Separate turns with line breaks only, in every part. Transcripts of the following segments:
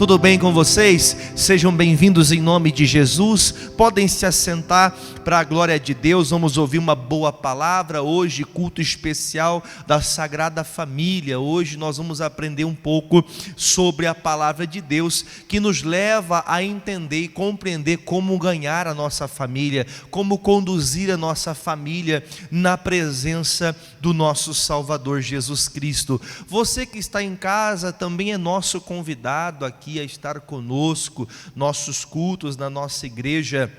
Tudo bem com vocês? Sejam bem-vindos em nome de Jesus. Podem se assentar para a glória de Deus. Vamos ouvir uma boa palavra hoje, culto especial da Sagrada Família. Hoje nós vamos aprender um pouco sobre a palavra de Deus, que nos leva a entender e compreender como ganhar a nossa família, como conduzir a nossa família na presença do nosso Salvador Jesus Cristo. Você que está em casa também é nosso convidado aqui a estar conosco, nossos cultos na nossa igreja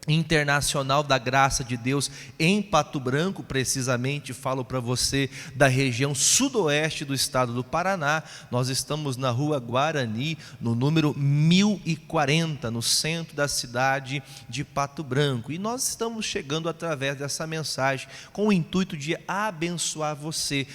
Internacional da Graça de Deus em Pato Branco, precisamente falo para você da região sudoeste do estado do Paraná. Nós estamos na rua Guarani, no número 1040, no centro da cidade de Pato Branco, e nós estamos chegando através dessa mensagem com o intuito de abençoar você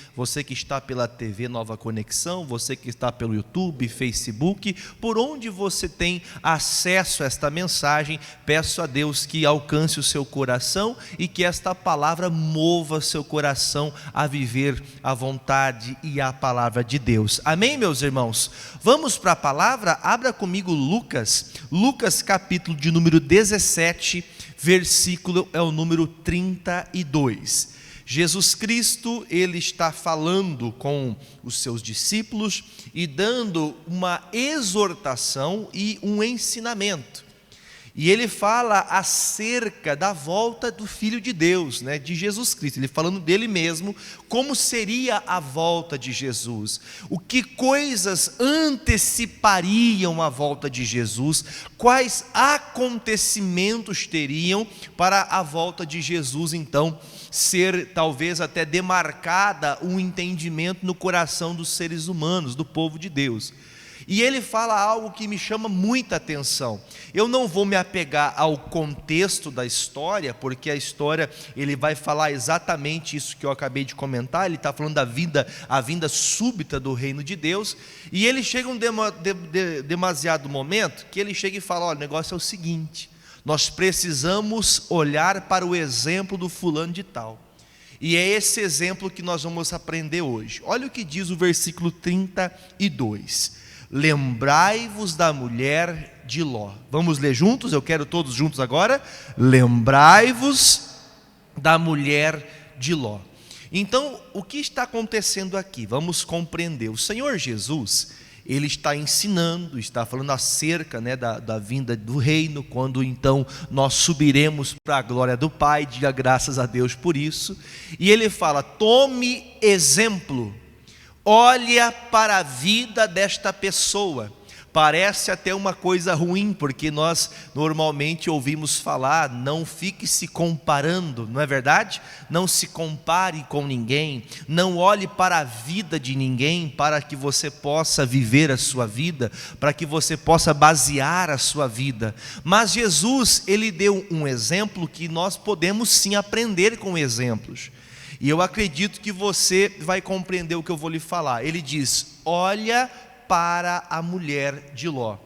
que está pela TV Nova Conexão, você que está pelo YouTube, Facebook, por onde você tem acesso a esta mensagem. Peço a Deus que alcance o seu coração e que esta palavra mova seu coração a viver a vontade e a palavra de Deus. Amém, meus irmãos? Vamos para a palavra. Abra comigo Lucas capítulo de número 17, versículo é o número 32. Jesus Cristo, ele está falando com os seus discípulos e dando uma exortação e um ensinamento. E ele fala acerca da volta do Filho de Deus, de Jesus Cristo. Ele falando dele mesmo, como seria a volta de Jesus, o que coisas antecipariam a volta de Jesus, quais acontecimentos teriam para a volta de Jesus, então, ser talvez até demarcada um entendimento no coração dos seres humanos, do povo de Deus. E ele fala algo que me chama muita atenção. Eu não vou me apegar ao contexto da história, porque a história, ele vai falar exatamente isso que eu acabei de comentar. Ele está falando da a vinda súbita do reino de Deus. E ele chega um demasiado momento, que ele chega e fala: olha, o negócio é o seguinte, nós precisamos olhar para o exemplo do fulano de tal. E é esse exemplo que nós vamos aprender hoje. Olha o que diz o versículo 32. Lembrai-vos da mulher de Ló. Vamos ler juntos? Eu quero todos juntos agora. Lembrai-vos da mulher de Ló. Então, o que está acontecendo aqui? Vamos compreender. O Senhor Jesus, ele está ensinando, está falando acerca da vinda do reino, quando então nós subiremos para a glória do Pai. Diga graças a Deus por isso. E ele fala: tome exemplo, olha para a vida desta pessoa. Parece até uma coisa ruim, porque nós normalmente ouvimos falar: não fique se comparando, não é verdade? Não se compare com ninguém, não olhe para a vida de ninguém, para que você possa viver a sua vida, para que você possa basear a sua vida. Mas Jesus, ele deu um exemplo que nós podemos sim aprender com exemplos. E eu acredito que você vai compreender o que eu vou lhe falar. Ele diz: olha para a mulher de Ló.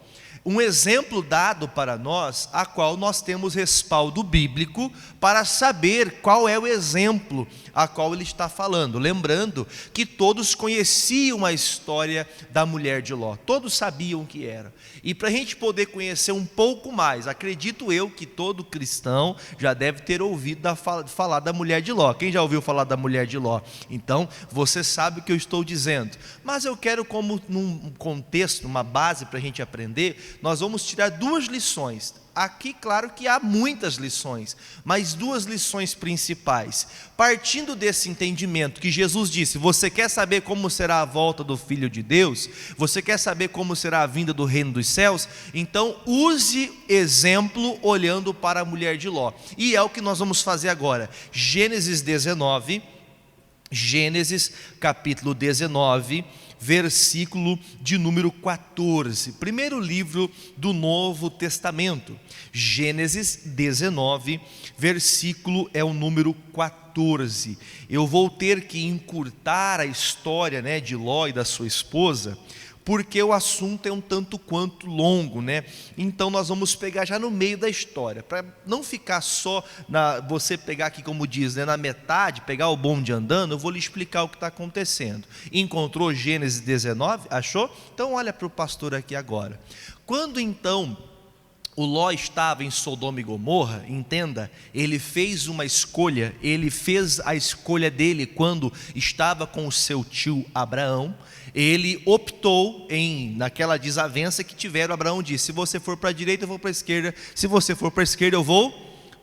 Um exemplo dado para nós, a qual nós temos respaldo bíblico para saber qual é o exemplo a qual ele está falando. Lembrando que todos conheciam a história da mulher de Ló, todos sabiam o que era. E para a gente poder conhecer um pouco mais, acredito eu que todo cristão já deve ter ouvido falar da mulher de Ló. Quem já ouviu falar da mulher de Ló? Então você sabe o que eu estou dizendo. Mas eu quero, como num contexto, uma base para a gente aprender, nós vamos tirar duas lições. Aqui, claro que há muitas lições, mas duas lições principais. Partindo desse entendimento que Jesus disse: você quer saber como será a volta do Filho de Deus? Você quer saber como será a vinda do reino dos céus? Então use exemplo olhando para a mulher de Ló. E é o que nós vamos fazer agora. Gênesis capítulo 19, versículo de número 14, primeiro livro do Novo Testamento. Gênesis 19, versículo é o número 14. Eu vou ter que encurtar a história de Ló e da sua esposa, porque o assunto é um tanto quanto longo, né? Então nós vamos pegar já no meio da história, para não ficar só, você pegar aqui como diz, né, na metade, pegar o bonde andando. Eu vou lhe explicar o que está acontecendo. Encontrou Gênesis 19? Achou? Então olha para o pastor aqui agora. Quando então o Ló estava em Sodoma e Gomorra, entenda, ele fez uma escolha, ele fez a escolha dele quando estava com o seu tio Abraão. Ele optou naquela desavença que tiveram. Abraão disse: se você for para a direita eu vou para a esquerda, se você for para a esquerda eu vou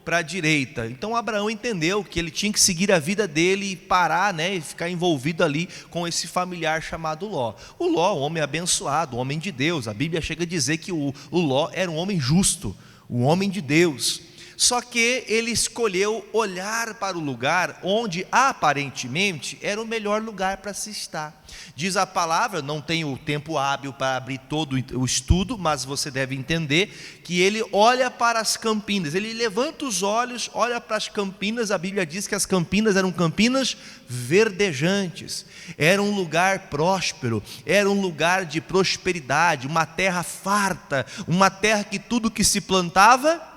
para a direita. Então Abraão entendeu que ele tinha que seguir a vida dele e parar, né, e ficar envolvido ali com esse familiar chamado Ló. O Ló, um homem abençoado, um homem de Deus. A Bíblia chega a dizer que o Ló era um homem justo, um homem de Deus. Só que ele escolheu olhar para o lugar onde aparentemente era o melhor lugar para se estar. Diz a palavra, não tenho tempo hábil para abrir todo o estudo, mas você deve entender que ele olha para as campinas, ele levanta os olhos, olha para as campinas. A Bíblia diz que as campinas eram campinas verdejantes, era um lugar próspero, era um lugar de prosperidade, uma terra farta, uma terra que tudo que se plantava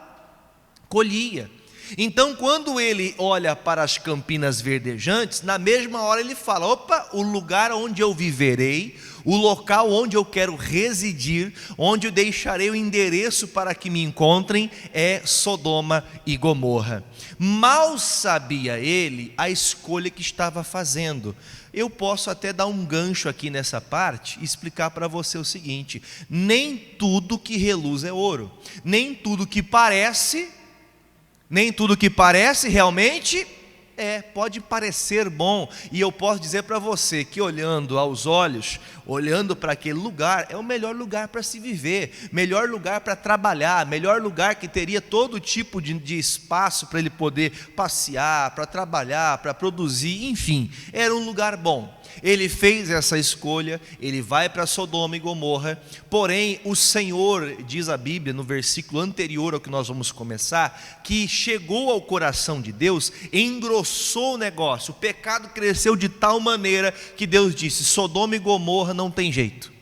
colhia. Então quando ele olha para as campinas verdejantes, na mesma hora ele fala: opa, o lugar onde eu viverei, o local onde eu quero residir, onde eu deixarei o endereço para que me encontrem, é Sodoma e Gomorra. Mal sabia ele a escolha que estava fazendo. Eu posso até dar um gancho aqui nessa parte e explicar para você o seguinte: nem tudo que reluz é ouro, nem tudo que parece realmente pode parecer bom. E eu posso dizer para você que olhando aos olhos, olhando para aquele lugar, é o melhor lugar para se viver, melhor lugar para trabalhar, melhor lugar que teria todo tipo de espaço para ele poder passear, para trabalhar, para produzir, enfim, era um lugar bom. Ele fez essa escolha, ele vai para Sodoma e Gomorra. Porém o Senhor, diz a Bíblia no versículo anterior ao que nós vamos começar, que chegou ao coração de Deus, engrossou o negócio. O pecado cresceu de tal maneira que Deus disse: Sodoma e Gomorra não tem jeito,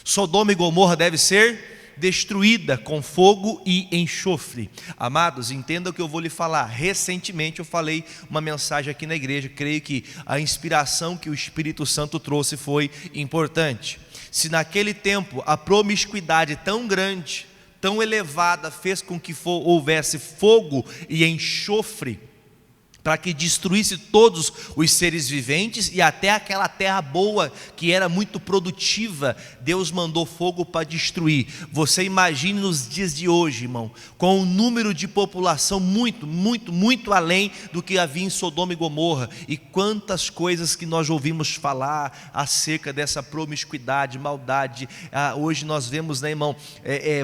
Sodoma e Gomorra deve ser destruída com fogo e enxofre. Amados, entenda o que eu vou lhe falar. Recentemente eu falei uma mensagem aqui na igreja. Creio que a inspiração que o Espírito Santo trouxe foi importante. Se naquele tempo a promiscuidade tão grande, tão elevada, fez com que houvesse fogo e enxofre, para que destruísse todos os seres viventes e até aquela terra boa que era muito produtiva, Deus mandou fogo para destruir. Você imagine nos dias de hoje, irmão, com um número de população muito além do que havia em Sodoma e Gomorra, e quantas coisas que nós ouvimos falar acerca dessa promiscuidade, maldade. Hoje nós vemos, né, irmão,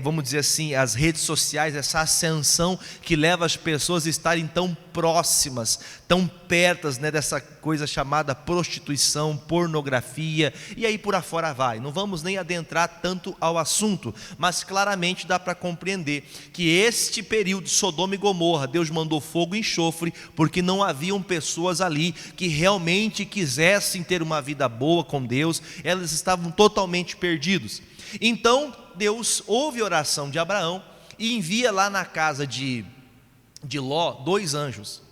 vamos dizer assim, as redes sociais, essa ascensão que leva as pessoas a estarem tão próximas, tão pertas, né, dessa coisa chamada prostituição, pornografia, e aí por afora vai. Não vamos nem adentrar tanto ao assunto, mas claramente dá para compreender que este período de Sodoma e Gomorra, Deus mandou fogo e enxofre, porque não haviam pessoas ali que realmente quisessem ter uma vida boa com Deus. Elas estavam totalmente perdidos. Então Deus ouve a oração de Abraão e envia lá na casa de Ló 2 anjos.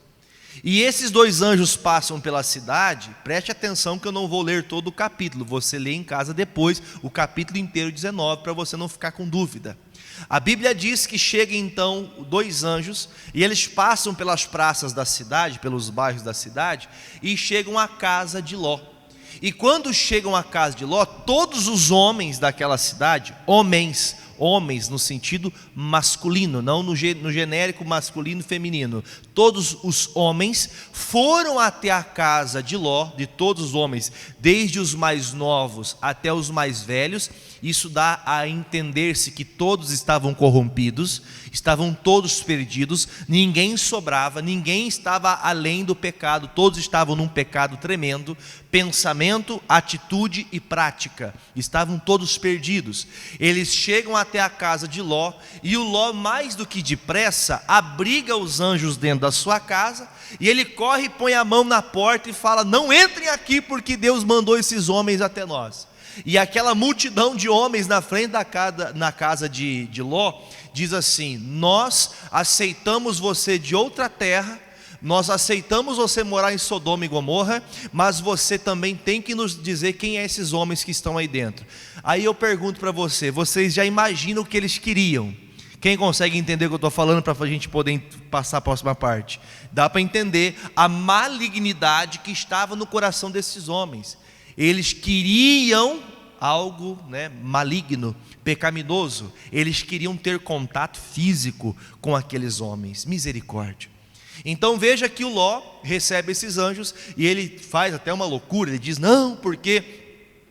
E esses 2 anjos passam pela cidade. Preste atenção que eu não vou ler todo o capítulo, você lê em casa depois o capítulo inteiro 19, para você não ficar com dúvida. A Bíblia diz que chega então 2 anjos, e eles passam pelas praças da cidade, pelos bairros da cidade, e chegam à casa de Ló. E quando chegam à casa de Ló, todos os homens daquela cidade, homens no sentido masculino, não no genérico masculino e feminino, todos os homens foram até a casa de Ló, de todos os homens, desde os mais novos até os mais velhos. Isso dá a entender-se que todos estavam corrompidos, estavam todos perdidos, ninguém sobrava, ninguém estava além do pecado, todos estavam num pecado tremendo, pensamento, atitude e prática, estavam todos perdidos. Eles chegam até a casa de Ló, e o Ló, mais do que depressa, abriga os anjos dentro da sua casa, e ele corre e põe a mão na porta e fala: não entrem aqui, porque Deus mandou esses homens até nós. E aquela multidão de homens na frente na casa de Ló, diz assim: nós aceitamos você de outra terra, nós aceitamos você morar em Sodoma e Gomorra, mas você também tem que nos dizer quem é esses homens que estão aí dentro. Aí eu pergunto para vocês já imaginam o que eles queriam? Quem consegue entender o que eu estou falando, para a gente poder passar a próxima parte? Dá para entender a malignidade que estava no coração desses homens. Eles queriam algo, maligno, pecaminoso. Eles queriam ter contato físico com aqueles homens. Misericórdia. Então veja que o Ló recebe esses anjos e ele faz até uma loucura. Ele diz: não, porque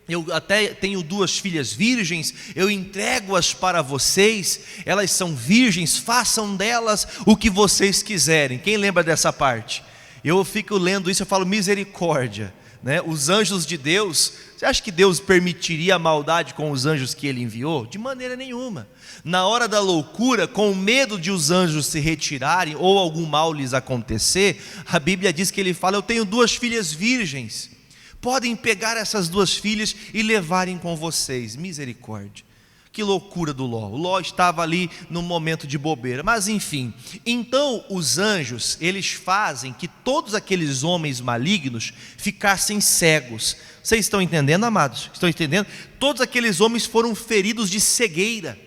eu até tenho 2 filhas virgens, eu entrego-as para vocês, elas são virgens, façam delas o que vocês quiserem. Quem lembra dessa parte? Eu fico lendo isso, eu falo: misericórdia, os anjos de Deus. Você acha que Deus permitiria a maldade com os anjos que Ele enviou? De maneira nenhuma. Na hora da loucura, com medo de os anjos se retirarem ou algum mal lhes acontecer, a Bíblia diz que Ele fala: eu tenho 2 filhas virgens, podem pegar essas 2 filhas e levarem com vocês. Misericórdia. Que loucura do Ló. O Ló estava ali num momento de bobeira, mas enfim. Então os anjos, eles fazem que todos aqueles homens malignos ficassem cegos. Vocês estão entendendo, amados? Estão entendendo? Todos aqueles homens foram feridos de cegueira.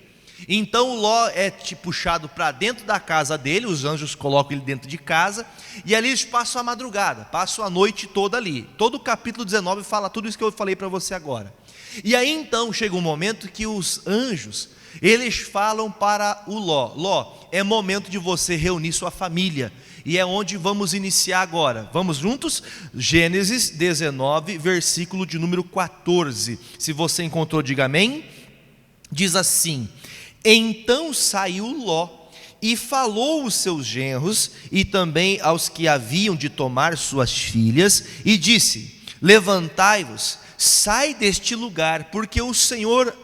Então o Ló é puxado para dentro da casa dele, os anjos colocam ele dentro de casa, e ali eles passam a madrugada, passam a noite toda ali. Todo o capítulo 19 fala tudo isso que eu falei para você agora. E aí então chega um momento que os anjos, eles falam para o Ló: Ló, é momento de você reunir sua família. E é onde vamos iniciar agora. Vamos juntos? Gênesis 19, versículo de número 14. Se você encontrou, diga amém. Diz assim: então saiu Ló e falou aos seus genros e também aos que haviam de tomar suas filhas, e disse: levantai-vos, sai deste lugar, porque o Senhor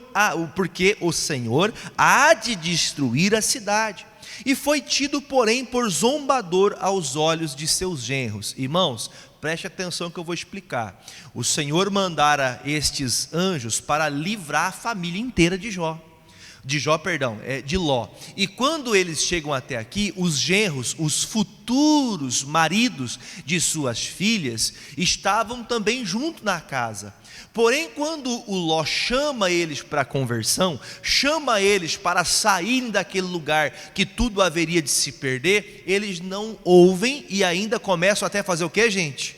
há de destruir a cidade. E foi tido, porém, por zombador aos olhos de seus genros. Irmãos, preste atenção que eu vou explicar. O Senhor mandara estes anjos para livrar a família inteira de Ló. E quando eles chegam até aqui, os genros, os futuros maridos de suas filhas, estavam também junto na casa. Porém, quando o Ló chama eles para a conversão, chama eles para saírem daquele lugar que tudo haveria de se perder, eles não ouvem e ainda começam até a fazer o que, gente?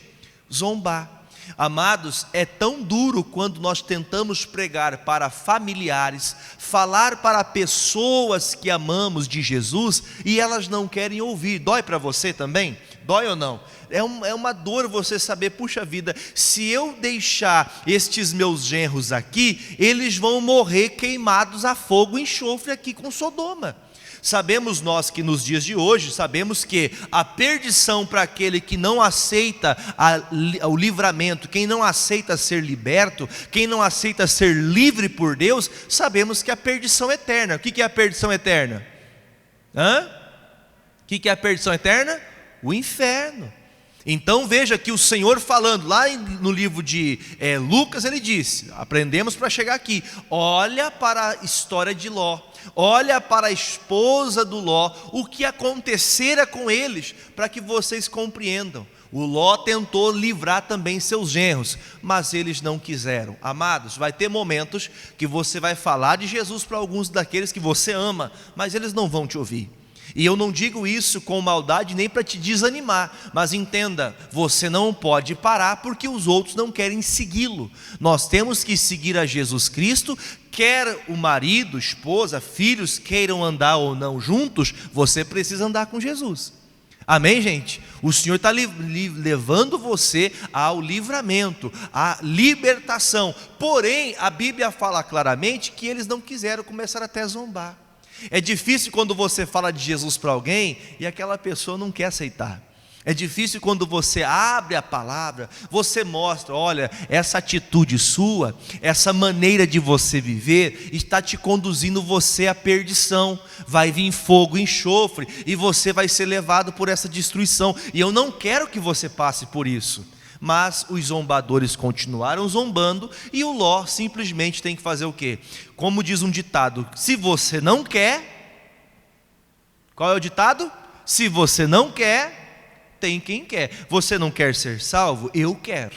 Zombar. Amados, é tão duro quando nós tentamos pregar para familiares, falar para pessoas que amamos de Jesus e elas não querem ouvir. Dói para você também? Dói ou não? É uma dor você saber: puxa vida, se eu deixar estes meus genros aqui, eles vão morrer queimados a fogo e enxofre aqui com Sodoma. Sabemos nós que nos dias de hoje, sabemos que a perdição para aquele que não aceita o livramento, quem não aceita ser liberto, quem não aceita ser livre por Deus, sabemos que a perdição é eterna. O que é a perdição eterna? O que é a perdição eterna? O inferno. Então veja que o Senhor falando lá no livro de Lucas, ele disse, aprendemos para chegar aqui: olha para a história de Ló, olha para a esposa do Ló, o que acontecera com eles, para que vocês compreendam. O Ló tentou livrar também seus genros, mas eles não quiseram. Amados, vai ter momentos que você vai falar de Jesus para alguns daqueles que você ama, mas eles não vão te ouvir. E eu não digo isso com maldade nem para te desanimar, mas entenda, você não pode parar porque os outros não querem segui-lo. Nós temos que seguir a Jesus Cristo, quer o marido, esposa, filhos queiram andar ou não juntos, você precisa andar com Jesus. Amém, gente? O Senhor está levando você ao livramento, à libertação. Porém, a Bíblia fala claramente que eles não quiseram, começar até a zombar. É difícil quando você fala de Jesus para alguém e aquela pessoa não quer aceitar. É difícil quando você abre a palavra, você mostra: olha, essa atitude sua, essa maneira de você viver está te conduzindo você à perdição. Vai vir fogo e enxofre e você vai ser levado por essa destruição. E eu não quero que você passe por isso. Mas os zombadores continuaram zombando e o Ló simplesmente tem que fazer o quê? Como diz um ditado, se você não quer, qual é o ditado? Se você não quer, tem quem quer. Você não quer ser salvo? Eu quero.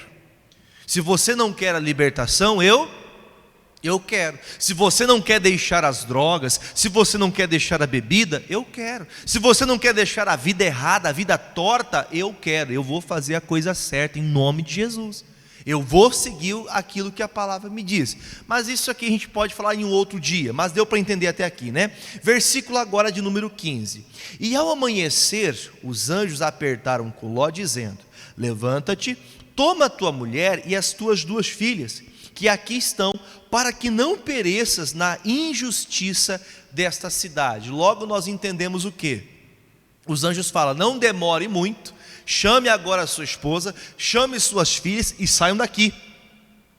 Se você não quer a libertação, eu quero. Se você não quer deixar as drogas, se você não quer deixar a bebida, eu quero. Se você não quer deixar a vida errada, a vida torta, eu quero. Eu vou fazer a coisa certa em nome de Jesus. Eu vou seguir aquilo que a palavra me diz. Mas isso aqui a gente pode falar em um outro dia, mas deu para entender até aqui, né? Versículo agora de número 15. E ao amanhecer, os anjos apertaram com Ló, dizendo: levanta-te, toma a tua mulher e as tuas 2 filhas, que aqui estão, para que não pereças na injustiça desta cidade. Logo nós entendemos o que? Os anjos falam: não demore muito, chame agora a sua esposa, chame suas filhas e saiam daqui,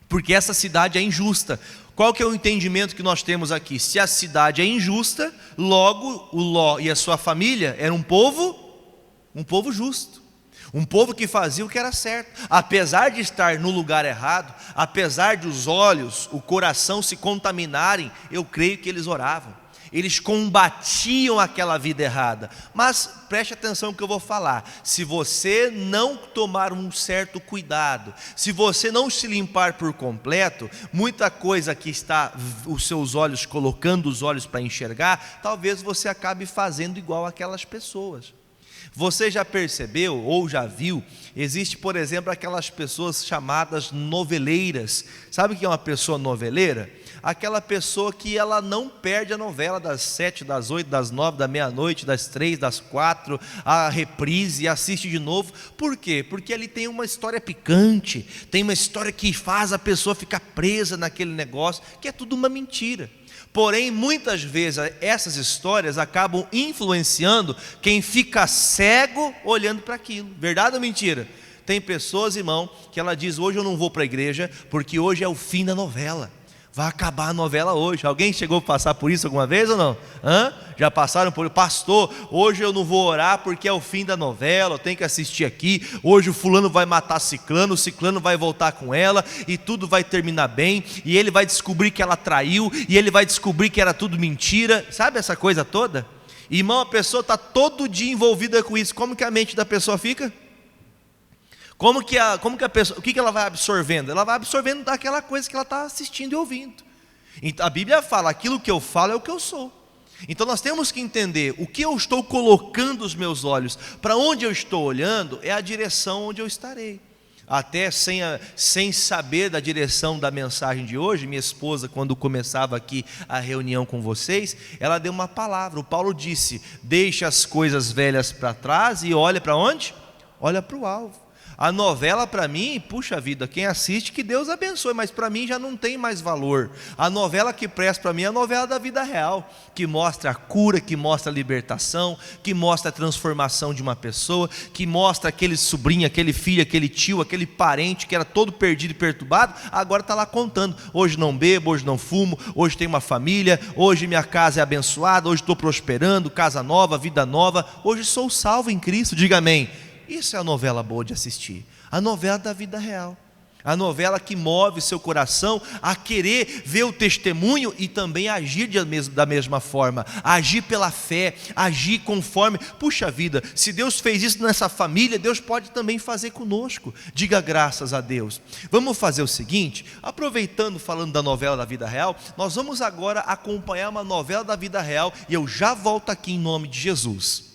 porque essa cidade é injusta. Qual que é o entendimento que nós temos aqui? Se a cidade é injusta, logo o Ló e a sua família eram um povo justo. Um povo que fazia o que era certo, apesar de estar no lugar errado, apesar de os olhos, o coração se contaminarem, eu creio que eles oravam, eles combatiam aquela vida errada. Mas preste atenção no que eu vou falar: se você não tomar um certo cuidado, se você não se limpar por completo, muita coisa que está os seus olhos, colocando os olhos para enxergar, talvez você acabe fazendo igual aquelas pessoas. Você já percebeu ou já viu, existe, por exemplo, aquelas pessoas chamadas noveleiras. Sabe o que é uma pessoa noveleira? Aquela pessoa que ela não perde a novela das 7, das 8, das 9, da meia-noite, das 3, das 4, a reprise, e assiste de novo. Por quê? Porque ele tem uma história picante, tem uma história que faz a pessoa ficar presa naquele negócio, que é tudo uma mentira. Porém, muitas vezes essas histórias acabam influenciando quem fica cego olhando para aquilo. Verdade ou mentira? Tem pessoas, irmão, que ela diz: hoje eu não vou para a igreja porque hoje é o fim da novela. Vai acabar a novela hoje. Alguém chegou a passar por isso alguma vez ou não? Já passaram por isso? Pastor, hoje eu não vou orar porque é o fim da novela, eu tenho que assistir aqui. Hoje o fulano vai matar ciclano, o ciclano vai voltar com ela e tudo vai terminar bem, e ele vai descobrir que ela traiu, e ele vai descobrir que era tudo mentira. Sabe essa coisa toda? Irmão, a pessoa está todo dia envolvida com isso. Como que a mente da pessoa fica? Como que a pessoa, o que ela vai absorvendo? Ela vai absorvendo daquela coisa que ela está assistindo e ouvindo. Então, a Bíblia fala: aquilo que eu falo é o que eu sou. Então nós temos que entender o que eu estou colocando os meus olhos, para onde eu estou olhando, é a direção onde eu estarei. Até sem saber da direção da mensagem de hoje, minha esposa, quando começava aqui a reunião com vocês, ela deu uma palavra. O Paulo disse: deixa as coisas velhas para trás e olha para onde? Olha para o alvo. A novela para mim, puxa vida, quem assiste que Deus abençoe, mas para mim já não tem mais valor. A novela que presta para mim é a novela da vida real, que mostra a cura, que mostra a libertação, que mostra a transformação de uma pessoa, que mostra aquele sobrinho, aquele filho, aquele tio, aquele parente que era todo perdido e perturbado, agora está lá contando: hoje não bebo, hoje não fumo, hoje tenho uma família, hoje minha casa é abençoada, hoje estou prosperando, casa nova, vida nova, hoje sou salvo em Cristo. Diga amém. Isso é a novela boa de assistir, a novela da vida real, a novela que move seu coração a querer ver o testemunho e também agir da mesma forma, agir pela fé, agir conforme. Puxa vida, se Deus fez isso nessa família, Deus pode também fazer conosco. Diga graças a Deus. Vamos fazer o seguinte, aproveitando, falando da novela da vida real, nós vamos agora acompanhar uma novela da vida real, e eu já volto aqui em nome de Jesus.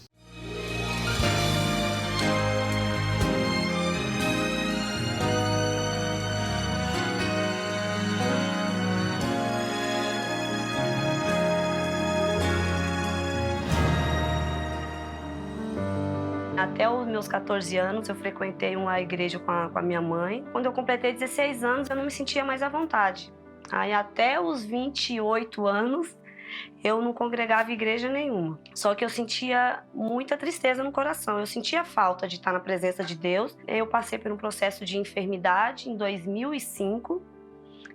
Até os meus 14 anos eu frequentei uma igreja com a minha mãe. Quando eu completei 16 anos eu não me sentia mais à vontade. Aí até os 28 anos eu não congregava em igreja nenhuma. Só que eu sentia muita tristeza no coração, eu sentia falta de estar na presença de Deus. Eu passei por um processo de enfermidade em 2005.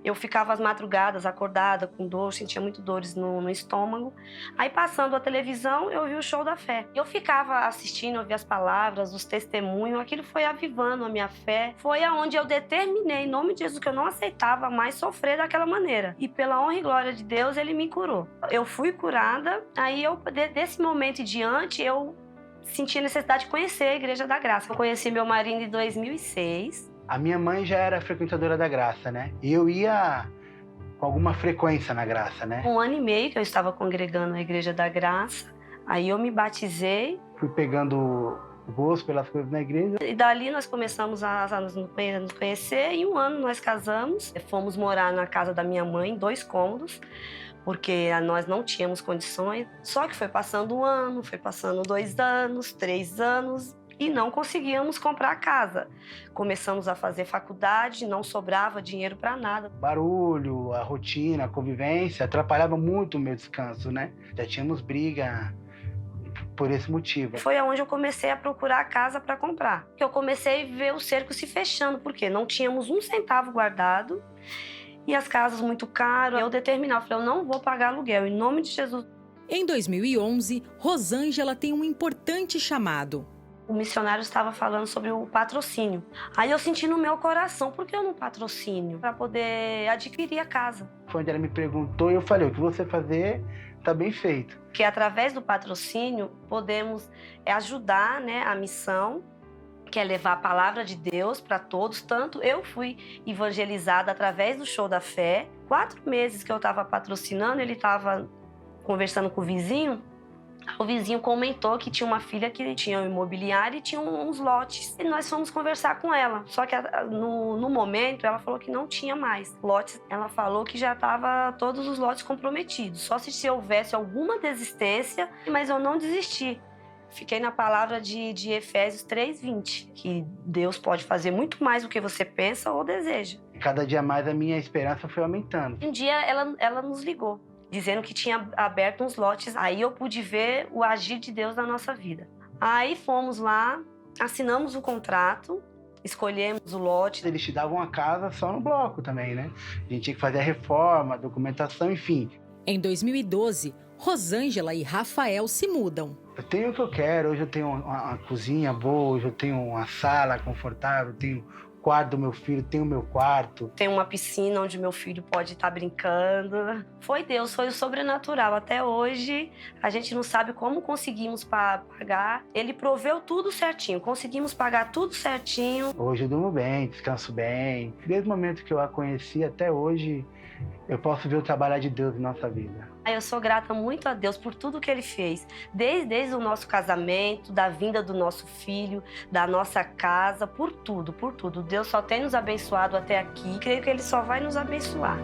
Eu ficava às madrugadas acordada com dor, sentia muito dores no estômago. Aí passando a televisão, eu vi o Show da Fé. Eu ficava assistindo, eu vi as palavras, os testemunhos, aquilo foi avivando a minha fé. Foi aonde eu determinei, em nome de Jesus, que eu não aceitava mais sofrer daquela maneira. E pela honra e glória de Deus, Ele me curou. Eu fui curada, aí desse momento em diante, eu senti a necessidade de conhecer a Igreja da Graça. Eu conheci meu marido em 2006.
A minha mãe já era frequentadora da Graça, né? E eu ia com alguma frequência na Graça, né?
1 ano e meio que eu estava congregando na Igreja da Graça. Aí eu me batizei.
Fui pegando gosto pelas coisas na igreja.
E dali nós começamos a nos conhecer. Em 1 ano nós casamos. Fomos morar na casa da minha mãe, 2 cômodos, porque nós não tínhamos condições. Só que foi passando 1 ano, foi passando 2 anos, 3 anos... e não conseguíamos comprar casa. Começamos a fazer faculdade, não sobrava dinheiro para nada.
Barulho, a rotina, a convivência atrapalhava muito o meu descanso, né? Já tínhamos briga por esse motivo.
Foi aonde eu comecei a procurar casa para comprar. Eu comecei a ver o cerco se fechando, porque não tínhamos 1 centavo guardado e as casas muito caras. Eu determinava, falei, eu não vou pagar aluguel, em nome de Jesus.
Em 2011, Rosângela tem um importante chamado.
O missionário estava falando sobre o patrocínio. Aí eu senti no meu coração, por que eu não patrocínio? Para poder adquirir a casa.
Foi onde ela me perguntou e eu falei, o que você fazer está bem feito.
Que através do patrocínio podemos ajudar, né, a missão, que é levar a palavra de Deus para todos. Tanto eu fui evangelizada através do Show da Fé. 4 meses que eu estava patrocinando, ele estava conversando com o vizinho. O vizinho comentou que tinha uma filha que tinha um imobiliário e tinha uns lotes. E nós fomos conversar com ela. Só que no momento ela falou que não tinha mais lotes. Ela falou que já estava todos os lotes comprometidos. Só se houvesse alguma desistência, mas eu não desisti. Fiquei na palavra de Efésios 3:20, que Deus pode fazer muito mais do que você pensa ou deseja.
Cada dia mais a minha esperança foi aumentando.
Um dia ela nos ligou, dizendo que tinha aberto uns lotes. Aí eu pude ver o agir de Deus na nossa vida. Aí fomos lá, assinamos o contrato, escolhemos o lote.
Eles te davam a casa só no bloco também, né? A gente tinha que fazer a reforma, a documentação, enfim.
Em 2012, Rosângela e Rafael se mudam.
Eu tenho o que eu quero. Hoje eu tenho uma cozinha boa, hoje eu tenho uma sala confortável, tenho o quarto do meu filho, tenho o meu quarto.
Tem uma piscina onde meu filho pode estar brincando. Foi Deus, foi o sobrenatural. Até hoje, a gente não sabe como conseguimos pagar. Ele proveu tudo certinho, conseguimos pagar tudo certinho.
Hoje eu durmo bem, descanso bem. Desde o momento que eu a conheci até hoje, eu posso ver o trabalho de Deus em nossa vida.
Eu sou grata muito a Deus por tudo que Ele fez. Desde o nosso casamento, da vinda do nosso filho, da nossa casa, por tudo, por tudo. Deus só tem nos abençoado até aqui. Creio que Ele só vai nos abençoar.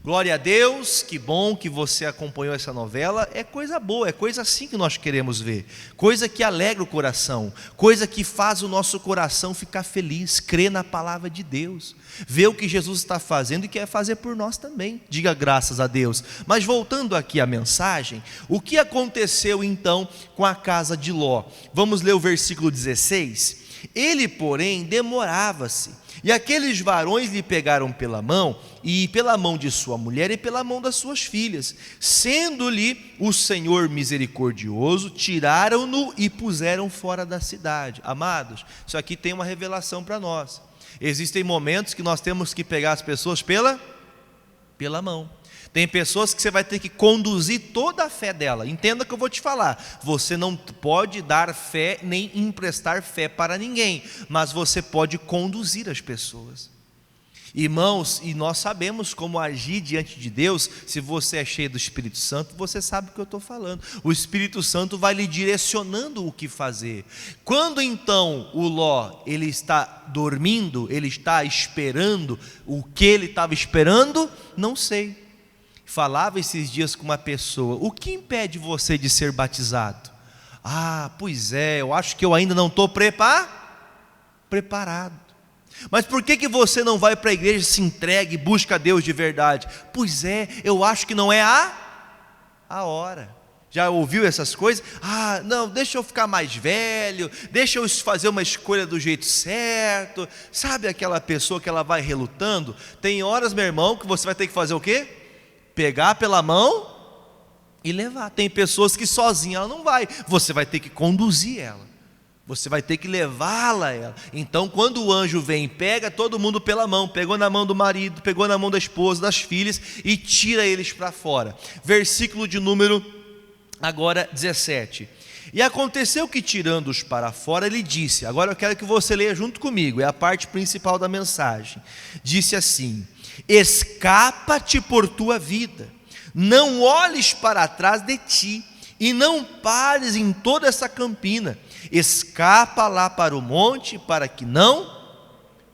Glória a Deus, que bom que você acompanhou essa novela. É coisa boa, é coisa assim que nós queremos ver. Coisa que alegra o coração, coisa que faz o nosso coração ficar feliz, crer na palavra de Deus, ver o que Jesus está fazendo e quer fazer por nós também. Diga graças a Deus. Mas voltando aqui à mensagem, o que aconteceu então com a casa de Ló? Vamos ler o versículo 16. Ele, porém, demorava-se. E aqueles varões lhe pegaram pela mão, e pela mão de sua mulher e pela mão das suas filhas. Sendo-lhe o Senhor misericordioso, tiraram-no e puseram fora da cidade. Amados, isso aqui tem uma revelação para nós. Existem momentos que nós temos que pegar as pessoas pela mão. Tem pessoas que você vai ter que conduzir toda a fé dela. Entenda o que eu vou te falar. Você não pode dar fé nem emprestar fé para ninguém, mas você pode conduzir as pessoas. Irmãos, e nós sabemos como agir diante de Deus. Se você é cheio do Espírito Santo, você sabe o que eu estou falando. O Espírito Santo vai lhe direcionando o que fazer. Quando então o Ló, ele está dormindo, ele está esperando, o que ele estava esperando, não sei. Falava esses dias com uma pessoa: o que impede você de ser batizado? Ah, pois é, eu acho que eu ainda não estou preparado. Mas por que você não vai para a igreja, se entrega e busca a Deus de verdade? Pois é, eu acho que não é a hora. Já ouviu essas coisas? Ah, não, deixa eu ficar mais velho, deixa eu fazer uma escolha do jeito certo. Sabe aquela pessoa que ela vai relutando? Tem horas, meu irmão, que você vai ter que fazer o quê? Pegar pela mão e levar. Tem pessoas que sozinha ela não vai, você vai ter que conduzir ela. Você vai ter que levá-la a ela. Então quando o anjo vem, pega todo mundo pela mão, pegou na mão do marido, pegou na mão da esposa, das filhas e tira eles para fora. Versículo de número agora 17. E aconteceu que tirando-os para fora, ele disse, agora eu quero que você leia junto comigo, é a parte principal da mensagem. Disse assim: escapa-te por tua vida, não olhes para trás de ti, e não pares em toda essa campina, escapa lá para o monte, para que não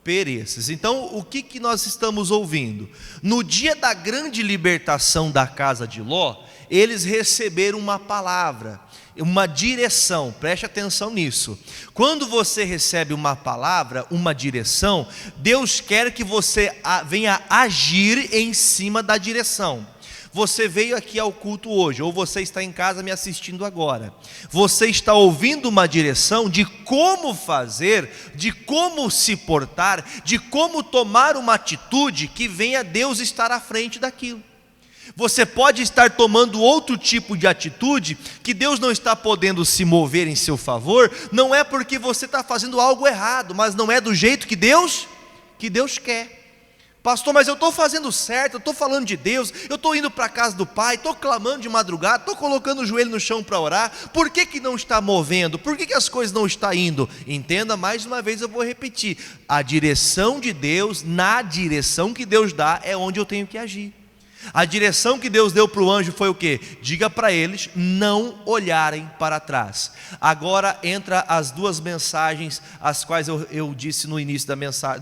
pereças. Então o que nós estamos ouvindo? No dia da grande libertação da casa de Ló, eles receberam uma palavra, uma direção. Preste atenção nisso. Quando você recebe uma palavra, uma direção, Deus quer que você venha agir em cima da direção. Você veio aqui ao culto hoje, ou você está em casa me assistindo agora. Você está ouvindo uma direção de como fazer, de como se portar, de como tomar uma atitude que venha Deus estar à frente daquilo. Você pode estar tomando outro tipo de atitude que Deus não está podendo se mover em seu favor, não é porque você está fazendo algo errado, mas não é do jeito que Deus quer. Pastor, mas eu estou fazendo certo, eu estou falando de Deus, eu estou indo para a casa do Pai, estou clamando de madrugada, estou colocando o joelho no chão para orar, por que não está movendo? Por que as coisas não estão indo? Entenda, mais uma vez eu vou repetir, a direção de Deus, na direção que Deus dá, é onde eu tenho que agir. A direção que Deus deu para o anjo foi o quê? Diga para eles não olharem para trás. Agora entra as duas mensagens, as quais eu disse no início da mensagem,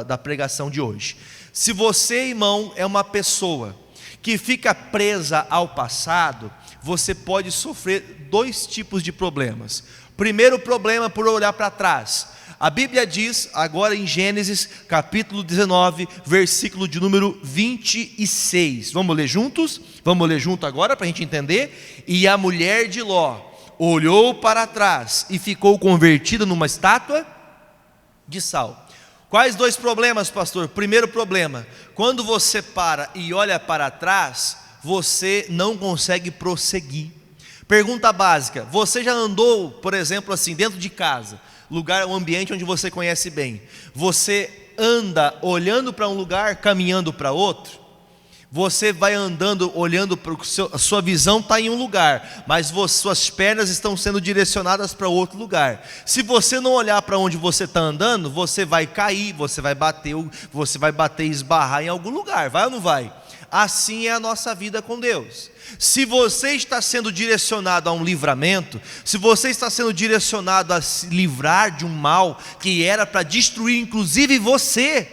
da pregação de hoje. Se você, irmão, é uma pessoa que fica presa ao passado, você pode sofrer dois tipos de problemas. Primeiro problema, por olhar para trás. A Bíblia diz, agora em Gênesis, capítulo 19, versículo de número 26. Vamos ler juntos? Vamos ler junto agora para a gente entender? E a mulher de Ló olhou para trás e ficou convertida numa estátua de sal. Quais dois problemas, pastor? Primeiro problema, quando você para e olha para trás, você não consegue prosseguir. Pergunta básica, você já andou, por exemplo, assim, dentro de casa, lugar, um ambiente onde você conhece bem, você anda olhando para um lugar, caminhando para outro? Você vai andando, olhando para a sua visão está em um lugar, mas suas pernas estão sendo direcionadas para outro lugar. Se você não olhar para onde você está andando, você vai cair, você vai bater e esbarrar em algum lugar, vai ou não vai? Assim é a nossa vida com Deus. Se você está sendo direcionado a um livramento, se você está sendo direcionado a se livrar de um mal que era para destruir inclusive você,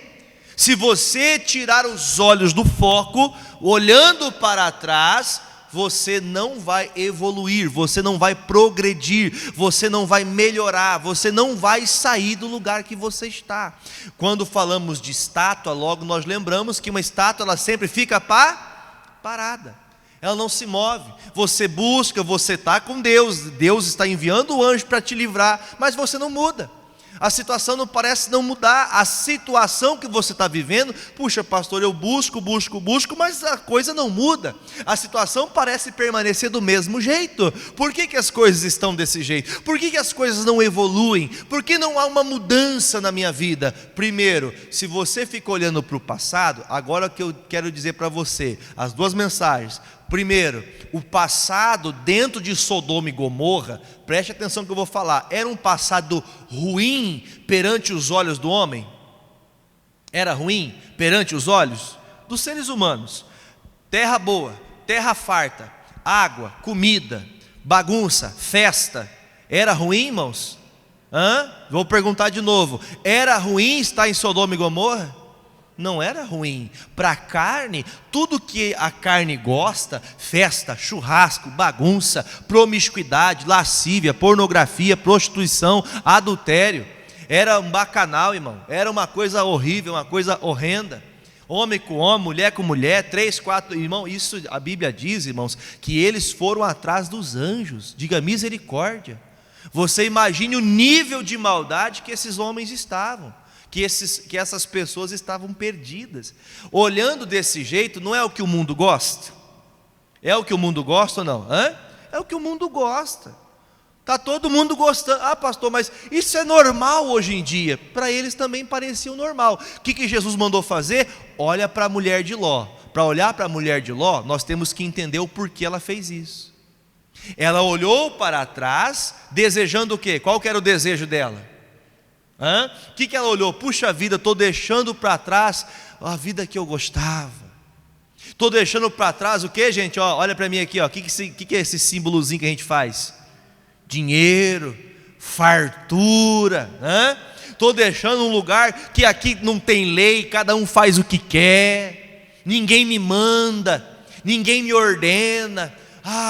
se você tirar os olhos do foco, olhando para trás, você não vai evoluir, você não vai progredir, você não vai melhorar, você não vai sair do lugar que você está. Quando falamos de estátua, logo nós lembramos que uma estátua ela sempre fica parada, ela não se move. Você busca, você está com Deus, Deus está enviando o anjo para te livrar, mas você não muda. A situação não parece não mudar, a situação que você está vivendo, puxa pastor, eu busco, mas a coisa não muda, a situação parece permanecer do mesmo jeito. Por que as coisas estão desse jeito? Por que as coisas não evoluem? Por que não há uma mudança na minha vida? Primeiro, se você fica olhando para o passado, agora o que eu quero dizer para você, as duas mensagens. Primeiro, o passado dentro de Sodoma e Gomorra, preste atenção que eu vou falar, era um passado ruim perante os olhos do homem? Era ruim perante os olhos dos seres humanos. Terra boa, terra farta, água, comida, bagunça, festa. Era ruim, irmãos? Vou perguntar de novo, era ruim estar em Sodoma e Gomorra? não era ruim. Para a carne, tudo que a carne gosta, festa, churrasco, bagunça, promiscuidade, lascívia, pornografia, prostituição, adultério, era um bacanal, irmão, era uma coisa horrível, uma coisa horrenda. Homem com homem, mulher com mulher, 3, 4, irmão, isso a Bíblia diz, irmãos, que eles foram atrás dos anjos. Diga misericórdia. Você imagine o nível de maldade que esses homens estavam, que essas pessoas estavam perdidas. Olhando desse jeito, não é o que o mundo gosta? É o que o mundo gosta ou não? É o que o mundo gosta. Está todo mundo gostando. Ah, pastor, mas isso é normal hoje em dia. Para eles também parecia normal. O que Jesus mandou fazer? Olha para a mulher de Ló. Para olhar para a mulher de Ló, nós temos que entender o porquê ela fez isso. Ela olhou para trás, desejando o quê? Qual que era o desejo dela? O que ela olhou? Puxa vida, estou deixando para trás a vida que eu gostava. Estou deixando para trás o que, gente? Olha para mim aqui, o que é esse símbolozinho que a gente faz? Dinheiro, fartura, estou deixando um lugar que aqui não tem lei, cada um faz o que quer, ninguém me manda, ninguém me ordena.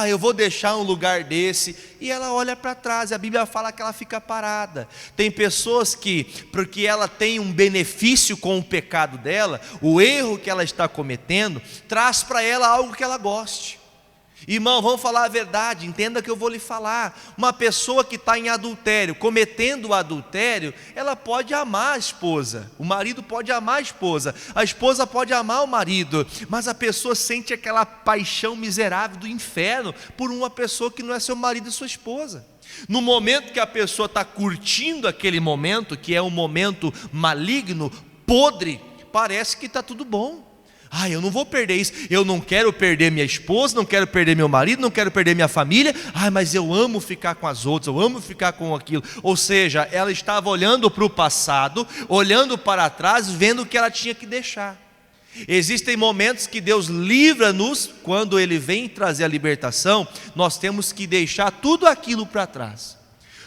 Eu vou deixar um lugar desse. E ela olha para trás, e a Bíblia fala que ela fica parada. Tem pessoas que, porque ela tem um benefício com o pecado dela, o erro que ela está cometendo, traz para ela algo que ela goste. Irmão, vamos falar a verdade, entenda que eu vou lhe falar. Uma pessoa que está em adultério, cometendo o adultério, ela pode amar a esposa, o marido pode amar a esposa pode amar o marido, mas a pessoa sente aquela paixão miserável do inferno por uma pessoa que não é seu marido e sua esposa. No momento que a pessoa está curtindo aquele momento, que é um momento maligno, podre, parece que está tudo bom. Eu não vou perder isso, eu não quero perder minha esposa, não quero perder meu marido, não quero perder minha família, mas eu amo ficar com as outras, eu amo ficar com aquilo. Ou seja, ela estava olhando para o passado, olhando para trás, vendo o que ela tinha que deixar. Existem momentos que Deus livra-nos, quando Ele vem trazer a libertação, nós temos que deixar tudo aquilo para trás.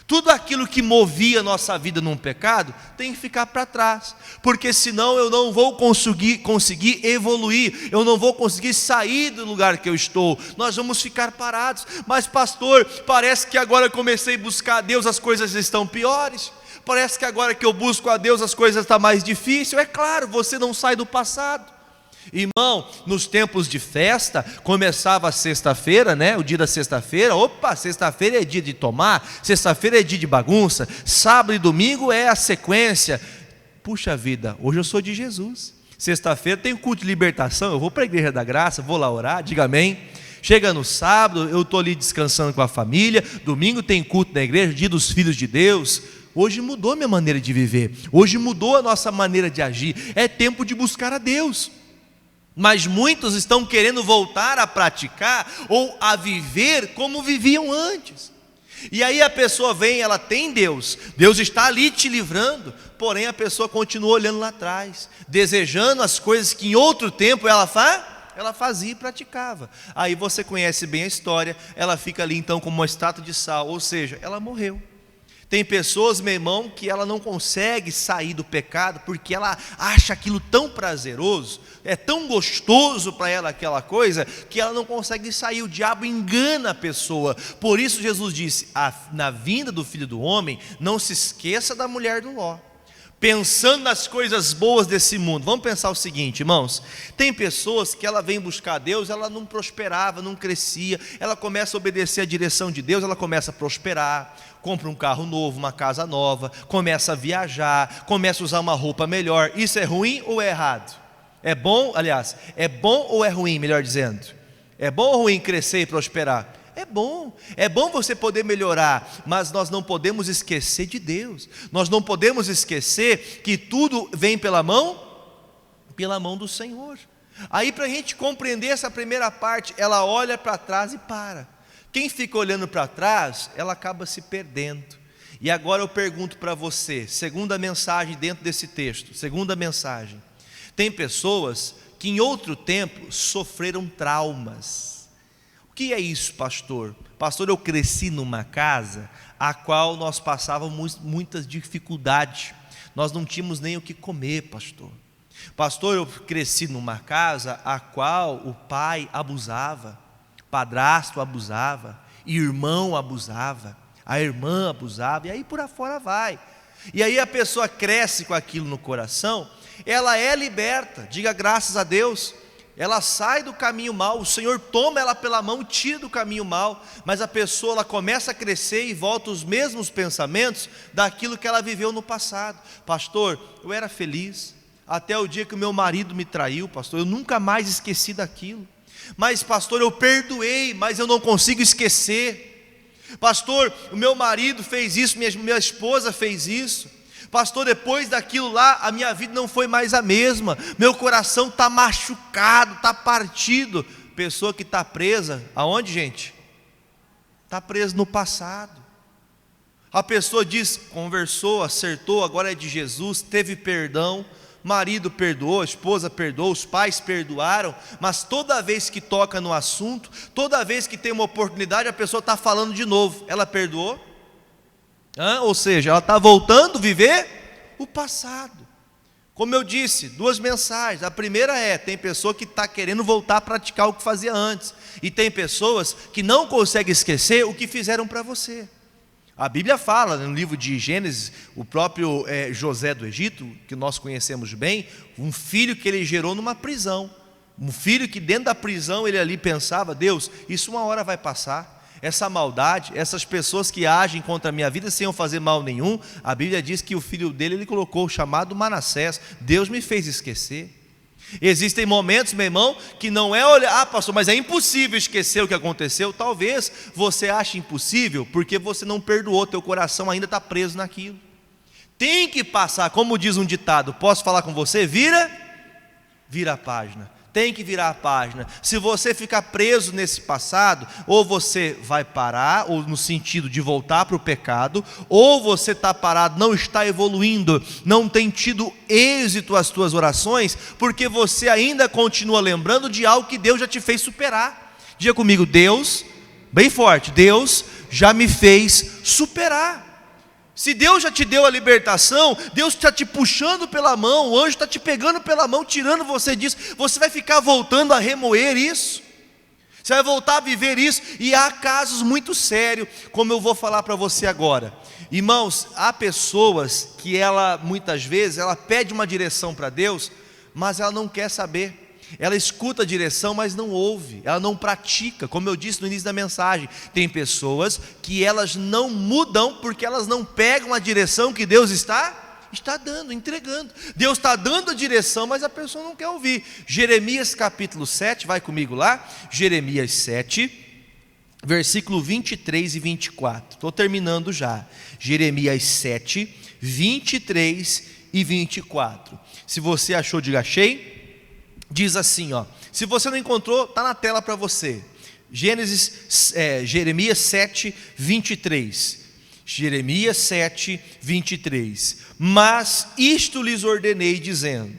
Tudo aquilo que movia a nossa vida num pecado tem que ficar para trás, porque senão eu não vou conseguir evoluir, eu não vou conseguir sair do lugar que eu estou, nós vamos ficar parados. Mas pastor, parece que agora eu comecei a buscar a Deus, as coisas estão piores, parece que agora que eu busco a Deus as coisas estão mais difíceis. É claro, você não sai do passado. Irmão, nos tempos de festa, começava a sexta-feira, o dia da sexta-feira, sexta-feira é dia de tomar, sexta-feira é dia de bagunça, sábado e domingo é a sequência. Puxa vida, hoje eu sou de Jesus. Sexta-feira tem culto de libertação, eu vou para a Igreja da Graça, vou lá orar, diga amém. Chega no sábado, eu estou ali descansando com a família, domingo tem culto na igreja, dia dos filhos de Deus. Hoje mudou minha maneira de viver, hoje mudou a nossa maneira de agir, é tempo de buscar a Deus. Mas muitos estão querendo voltar a praticar ou a viver como viviam antes. E aí a pessoa vem, ela tem Deus está ali te livrando, porém a pessoa continua olhando lá atrás, desejando as coisas que em outro tempo ela fazia e praticava. Aí você conhece bem a história, ela fica ali então como uma estátua de sal, ou seja, ela morreu. Tem pessoas, meu irmão, que ela não consegue sair do pecado, porque ela acha aquilo tão prazeroso, é tão gostoso para ela aquela coisa, que ela não consegue sair. O diabo engana a pessoa. Por isso Jesus disse, na vinda do Filho do Homem, não se esqueça da mulher do Ló. Pensando nas coisas boas desse mundo, vamos pensar o seguinte, irmãos, tem pessoas que ela vem buscar a Deus, ela não prosperava, não crescia, ela começa a obedecer a direção de Deus, ela começa a prosperar, compra um carro novo, uma casa nova, começa a viajar, começa a usar uma roupa melhor. Isso é ruim ou é errado? É bom, aliás, é bom ou é ruim, melhor dizendo? É bom ou ruim crescer e prosperar? É bom você poder melhorar, mas nós não podemos esquecer de Deus, nós não podemos esquecer que tudo vem pela mão do Senhor. Aí para a gente compreender essa primeira parte, ela olha para trás e para. Quem fica olhando para trás, ela acaba se perdendo. E agora eu pergunto para você, segunda mensagem dentro desse texto, segunda mensagem. Tem pessoas que em outro tempo sofreram traumas. O que é isso, pastor? Pastor, eu cresci numa casa a qual nós passávamos muitas dificuldades. Nós não tínhamos nem o que comer, pastor. Pastor, eu cresci numa casa a qual o pai abusava, padrasto abusava, irmão abusava, a irmã abusava, e aí por afora vai. E aí a pessoa cresce com aquilo no coração, ela é liberta, diga graças a Deus, ela sai do caminho mal, o Senhor toma ela pela mão, tira do caminho mal, mas a pessoa ela começa a crescer e volta os mesmos pensamentos daquilo que ela viveu no passado. Pastor, eu era feliz, até o dia que o meu marido me traiu, pastor, eu nunca mais esqueci daquilo. Mas pastor, eu perdoei, mas eu não consigo esquecer. Pastor, o meu marido fez isso, minha esposa fez isso. Pastor, depois daquilo lá, a minha vida não foi mais a mesma. Meu coração está machucado, está partido. Pessoa que está presa, aonde, gente? Está presa no passado. A pessoa diz, conversou, acertou, agora é de Jesus, teve perdão. Marido perdoou, esposa perdoou, os pais perdoaram, mas toda vez que toca no assunto, toda vez que tem uma oportunidade, a pessoa está falando de novo. Ela perdoou? Ou seja, ela está voltando a viver o passado. Como eu disse, 2 mensagens. A primeira tem pessoa que está querendo voltar a praticar o que fazia antes, e tem pessoas que não conseguem esquecer o que fizeram para você. A Bíblia fala no livro de Gênesis, o próprio José do Egito, que nós conhecemos bem, um filho que ele gerou numa prisão, um filho que dentro da prisão ele ali pensava, Deus, isso uma hora vai passar, essa maldade, essas pessoas que agem contra a minha vida sem eu fazer mal nenhum, a Bíblia diz que o filho dele ele colocou o chamado Manassés, Deus me fez esquecer. Existem momentos, meu irmão, que não é olhar, pastor, mas é impossível esquecer o que aconteceu. Talvez você ache impossível, porque você não perdoou, teu coração ainda está preso naquilo. Tem que passar, como diz um ditado, posso falar com você? Vira a página. Tem que virar a página. Se você ficar preso nesse passado, ou você vai parar, ou no sentido de voltar para o pecado, ou você está parado, não está evoluindo, não tem tido êxito as tuas orações, porque você ainda continua lembrando de algo que Deus já te fez superar. Diga comigo, Deus, bem forte, Deus já me fez superar. Se Deus já te deu a libertação, Deus está te puxando pela mão, o anjo está te pegando pela mão, tirando você disso, você vai ficar voltando a remoer isso, você vai voltar a viver isso, e há casos muito sérios, como eu vou falar para você agora. Irmãos, há pessoas que muitas vezes, ela pede uma direção para Deus, mas ela não quer saber. Ela escuta a direção, mas não ouve, ela não pratica, como eu disse no início da mensagem. Tem pessoas que elas não mudam, porque elas não pegam a direção que Deus está dando, entregando. Deus está dando a direção, mas a pessoa não quer ouvir. Jeremias capítulo 7, vai comigo lá, Jeremias 7, versículo 23 e 24, estou terminando já. Jeremias 7, 23 e 24, se você achou, diga achei. Diz assim, se você não encontrou, está na tela para você. Jeremias 7, 23. Jeremias 7, 23. Mas isto lhes ordenei, dizendo: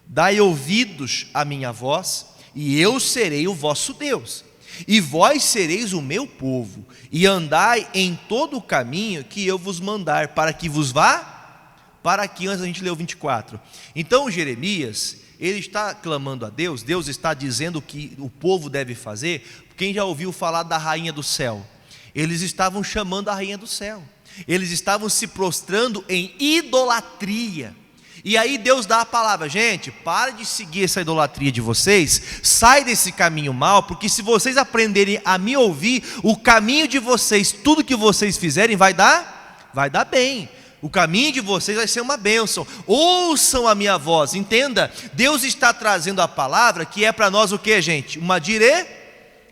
dai ouvidos à minha voz, e eu serei o vosso Deus, e vós sereis o meu povo, e andai em todo o caminho que eu vos mandar, para que vos vá, para que, antes a gente leu 24. Então Jeremias, ele está clamando a Deus, Deus está dizendo o que o povo deve fazer. Quem já ouviu falar da rainha do céu? Eles estavam chamando a rainha do céu, eles estavam se prostrando em idolatria. E aí Deus dá a palavra: gente, para de seguir essa idolatria de vocês, sai desse caminho mal, porque se vocês aprenderem a me ouvir, o caminho de vocês, tudo que vocês fizerem vai dar bem. O caminho de vocês vai ser uma bênção. Ouçam a minha voz. Entenda, Deus está trazendo a palavra que é para nós o que, gente?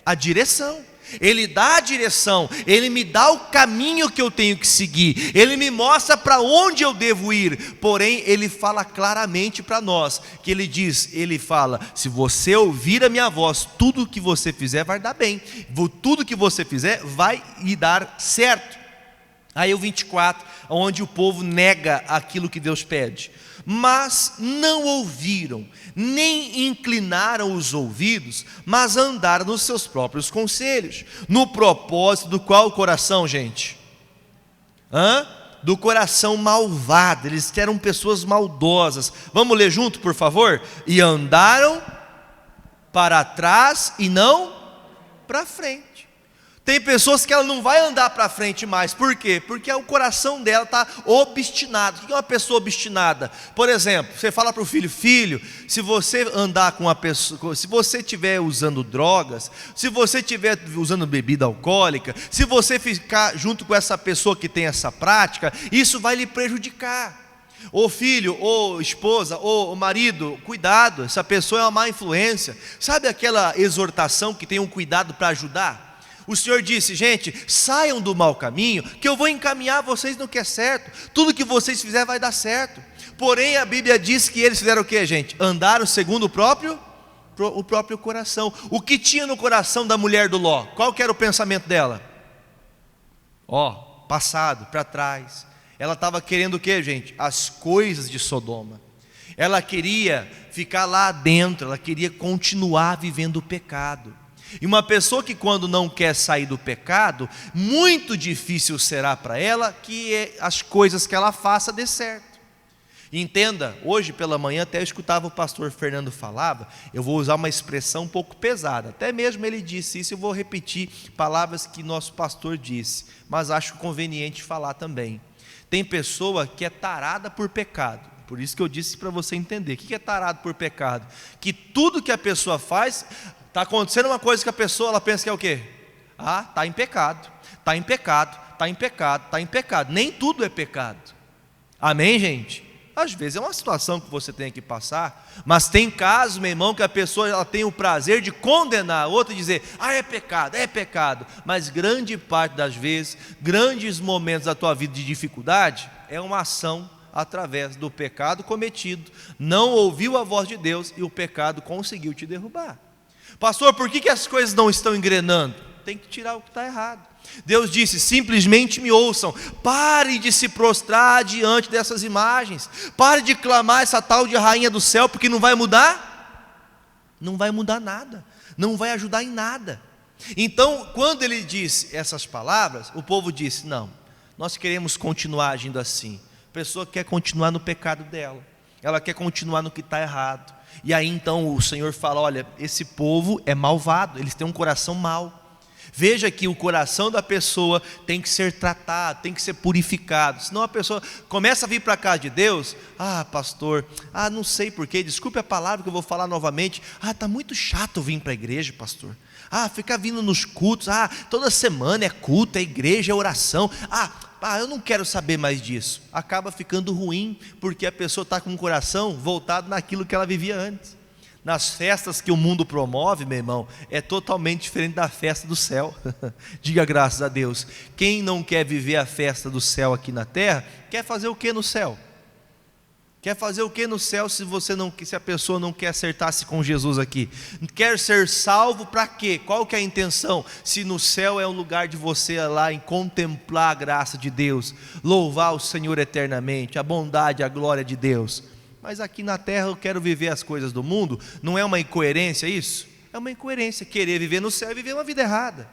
A direção. Ele dá a direção, Ele me dá o caminho que eu tenho que seguir, Ele me mostra para onde eu devo ir. Porém, Ele fala claramente para nós, que Ele fala: se você ouvir a minha voz, tudo que você fizer vai dar bem, tudo que você fizer vai lhe dar certo. Aí o 24, onde o povo nega aquilo que Deus pede. Mas não ouviram, nem inclinaram os ouvidos, mas andaram nos seus próprios conselhos. No propósito do qual coração, gente? do coração malvado. Eles eram pessoas maldosas. Vamos ler junto, por favor? E andaram para trás e não para frente. Tem pessoas que ela não vai andar para frente mais. Por quê? Porque o coração dela está obstinado. O que é uma pessoa obstinada? Por exemplo, você fala para o filho: filho, se você andar com uma pessoa, se você estiver usando drogas, se você estiver usando bebida alcoólica, se você ficar junto com essa pessoa que tem essa prática, isso vai lhe prejudicar. Ô filho, ô esposa, ô marido, cuidado, essa pessoa é uma má influência. Sabe aquela exortação que tem um cuidado para ajudar? O Senhor disse: gente, saiam do mau caminho, que eu vou encaminhar vocês no que é certo. Tudo que vocês fizerem vai dar certo. Porém a Bíblia diz que eles fizeram o que, gente? Andaram segundo o próprio coração. O que tinha no coração da mulher do Ló? Qual que era o pensamento dela? Passado, para trás. Ela estava querendo o que, gente? As coisas de Sodoma. Ela queria ficar lá dentro, ela queria continuar vivendo o pecado. E uma pessoa que, quando não quer sair do pecado, muito difícil será para ela que as coisas que ela faça dê certo. Entenda, hoje pela manhã até eu escutava o pastor Fernando falava, eu vou usar uma expressão um pouco pesada, até mesmo ele disse isso, eu vou repetir palavras que nosso pastor disse, mas acho conveniente falar também. Tem pessoa que é tarada por pecado. Por isso que eu disse para você entender. O que é tarado por pecado? Que tudo que a pessoa faz, está acontecendo uma coisa que a pessoa, ela pensa que é o quê? Está em pecado, está em pecado, está em pecado, está em pecado. Nem tudo é pecado. Amém, gente? Às vezes é uma situação que você tem que passar, mas tem casos, meu irmão, que a pessoa ela tem o prazer de condenar a outra e dizer: é pecado. Mas grande parte das vezes, grandes momentos da tua vida de dificuldade, é uma ação através do pecado cometido. Não ouviu a voz de Deus e o pecado conseguiu te derrubar. Pastor, por que as coisas não estão engrenando? Tem que tirar o que está errado. Deus disse: simplesmente me ouçam, pare de se prostrar diante dessas imagens, pare de clamar essa tal de rainha do céu, porque não vai mudar, não vai mudar nada, não vai ajudar em nada. Então, quando ele disse essas palavras, o povo disse: não, nós queremos continuar agindo assim. A pessoa quer continuar no pecado dela, ela quer continuar no que está errado. E aí então o Senhor fala: olha, esse povo é malvado, eles têm um coração mau. Veja que o coração da pessoa tem que ser tratado, tem que ser purificado. Senão a pessoa começa a vir para a casa de Deus: pastor, não sei porquê, desculpe a palavra que eu vou falar novamente, está muito chato vir para a igreja, pastor. Ficar vindo nos cultos, toda semana é culto, é igreja, é oração. Eu não quero saber mais disso. Acaba ficando ruim, porque a pessoa está com o coração voltado naquilo que ela vivia antes. Nas festas que o mundo promove, meu irmão, é totalmente diferente da festa do céu. Diga graças a Deus. Quem não quer viver a festa do céu aqui na terra, quer fazer o que no céu? Quer fazer o que no céu se a pessoa não quer acertar-se com Jesus aqui? Quer ser salvo para quê? Qual que é a intenção? Se no céu é o lugar de você lá em contemplar a graça de Deus, louvar o Senhor eternamente, a bondade, a glória de Deus. Mas aqui na terra eu quero viver as coisas do mundo. Não é uma incoerência isso? É uma incoerência querer viver no céu e viver uma vida errada.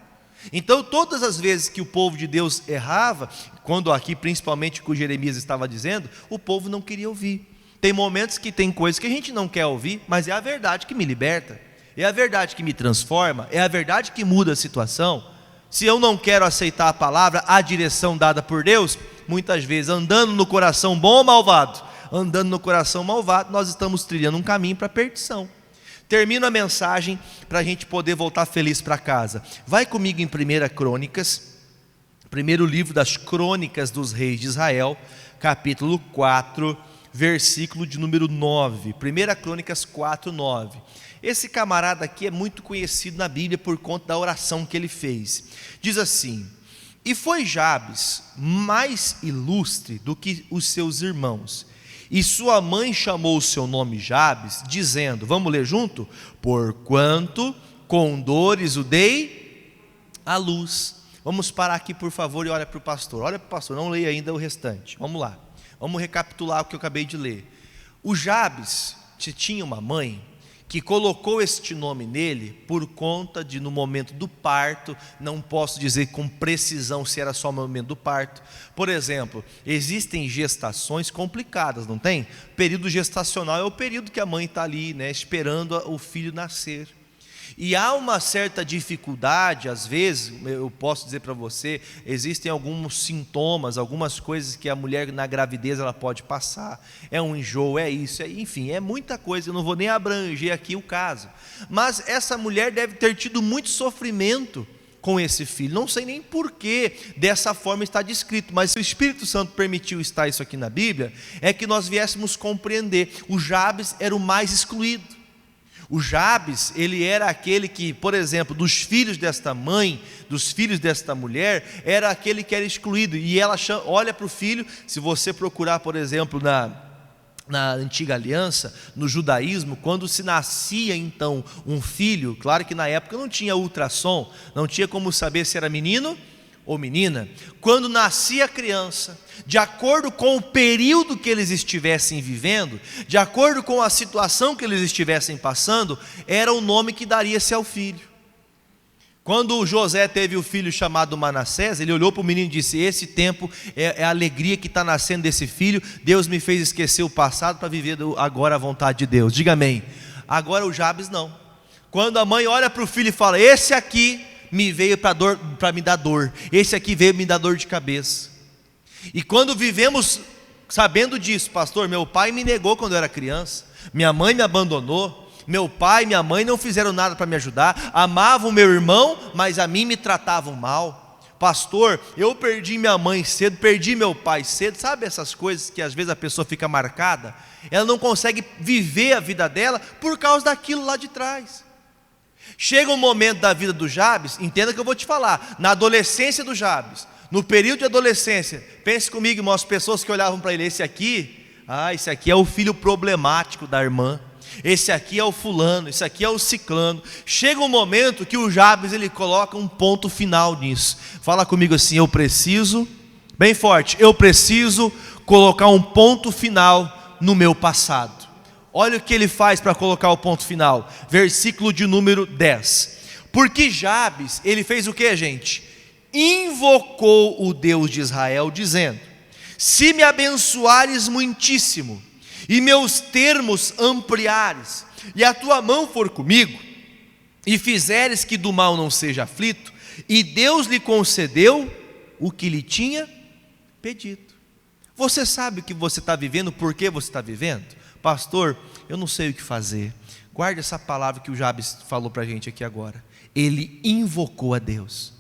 Então todas as vezes que o povo de Deus errava, quando aqui principalmente o que o Jeremias estava dizendo, o povo não queria ouvir. Tem momentos que tem coisas que a gente não quer ouvir, mas é a verdade que me liberta, é a verdade que me transforma, é a verdade que muda a situação. Se eu não quero aceitar a palavra, a direção dada por Deus, muitas vezes andando no coração bom ou malvado, andando no coração malvado, nós estamos trilhando um caminho para a perdição. Termino a mensagem para a gente poder voltar feliz para casa. Vai comigo em 1 Crônicas, primeiro livro das Crônicas dos Reis de Israel, capítulo 4, versículo de número 9. 1 Crônicas 4, 9. Esse camarada aqui é muito conhecido na Bíblia por conta da oração que ele fez. Diz assim: e foi Jabes mais ilustre do que os seus irmãos, e sua mãe chamou o seu nome Jabes, dizendo, vamos ler junto? Porquanto com dores o dei à luz. Vamos parar aqui por favor e olha para o pastor, não leia ainda o restante, vamos lá, vamos recapitular o que eu acabei de ler. O Jabes tinha uma mãe que colocou este nome nele por conta de, no momento do parto, não posso dizer com precisão se era só no momento do parto. Por exemplo, existem gestações complicadas, não tem? Período gestacional é o período que a mãe está ali, né, esperando o filho nascer. E há uma certa dificuldade, às vezes, eu posso dizer para você, existem alguns sintomas, algumas coisas que a mulher na gravidez ela pode passar. É um enjoo, é isso, enfim, é muita coisa, eu não vou nem abranger aqui o caso. Mas essa mulher deve ter tido muito sofrimento com esse filho. Não sei nem por que dessa forma está descrito, mas se o Espírito Santo permitiu estar isso aqui na Bíblia, é que nós viéssemos compreender. O Jabes era o mais excluído. O Jabes, ele era aquele que, por exemplo, dos filhos desta mãe, dos filhos desta mulher, era aquele que era excluído. E ela olha para o filho, se você procurar, por exemplo, na antiga aliança, no judaísmo, quando se nascia então um filho, claro que na época não tinha ultrassom, não tinha como saber se era menino ou menina. Quando nascia a criança, de acordo com o período que eles estivessem vivendo, de acordo com a situação que eles estivessem passando, era o nome que daria-se ao filho. Quando José teve o filho chamado Manassés, ele olhou para o menino e disse: esse tempo é a alegria que está nascendo desse filho, Deus me fez esquecer o passado para viver agora a vontade de Deus. Diga amém. Agora o Jabes não. Quando a mãe olha para o filho e fala: esse aqui me veio para me dar dor, esse aqui veio me dar dor de cabeça. E quando vivemos sabendo disso, pastor, meu pai me negou quando eu era criança, minha mãe me abandonou, meu pai e minha mãe não fizeram nada para me ajudar, amavam meu irmão, mas a mim me tratavam mal. Pastor, eu perdi minha mãe cedo, perdi meu pai cedo. Sabe essas coisas que às vezes a pessoa fica marcada? Ela não consegue viver a vida dela por causa daquilo lá de trás. Chega um momento da vida do Jabes, entenda que eu vou te falar, na adolescência do Jabes, no período de adolescência, pense comigo, irmão, as pessoas que olhavam para ele: esse aqui é o filho problemático da irmã, esse aqui é o fulano, esse aqui é o ciclano. Chega um momento que o Jabes, ele coloca um ponto final nisso. Fala comigo assim: eu preciso, bem forte, eu preciso colocar um ponto final no meu passado. Olha o que ele faz para colocar o ponto final, versículo de número 10. Porque Jabes, ele fez o que, gente? Invocou o Deus de Israel, dizendo: se me abençoares muitíssimo, e meus termos ampliares, e a tua mão for comigo, e fizeres que do mal não seja aflito, e Deus lhe concedeu o que lhe tinha pedido. Você sabe o que você está vivendo, por que você está vivendo? Pastor, eu não sei o que fazer. Guarde essa palavra que o Jabes falou para a gente aqui agora. Ele invocou a Deus.